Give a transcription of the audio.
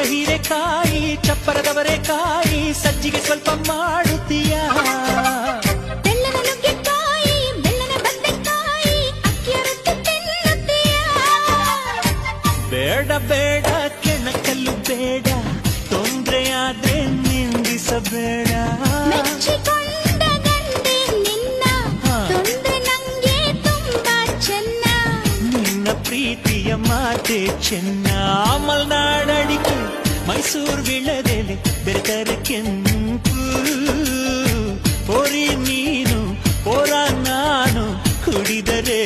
ಹೀರೆಕಾಯಿ ಚಪ್ಪರದವರೆಕಾಯಿ ಸಜ್ಜಿಗೆ ಸ್ವಲ್ಪ ಮಾಡುತ್ತೀಯ ಬೆಲ್ಲನ ನುಗ್ಗೆಕಾಯಿ ಬೆಲ್ಲನ ಬದನೆಕಾಯಿ ಅಕ್ಕಿಯ ರೊಟ್ಟಿ ತಿನ್ನುತ್ತೀಯ ಬೇಡ ಬೇಡ ಕೆಣಕಲ್ಲು ಬೇಡ ತೊಂದ್ರೆಯಾದ್ರೆ ನಿಂದಿಸಬೇಡ ಮೆಚ್ಚಿಕೊಂಡ ಗಂಡೆ ನಿನ್ನ ತೊಂದ್ರೆ ನಂಗೆ ತುಂಬಾ ಚೆನ್ನ ನಿನ್ನ ಪ್ರೀತಿಯ ಮಾತೆ ಚೆನ್ನ ಮಲ್ನಾಡಡಿಕೆ ಮೈಸೂರು ವಿಳದೆಲೆ ಬೆರೆತರೆ ಕೆಂಪು ಪೋರಿ ನೀನು ಪೋರ ನಾನು ಕುಡಿದರೆ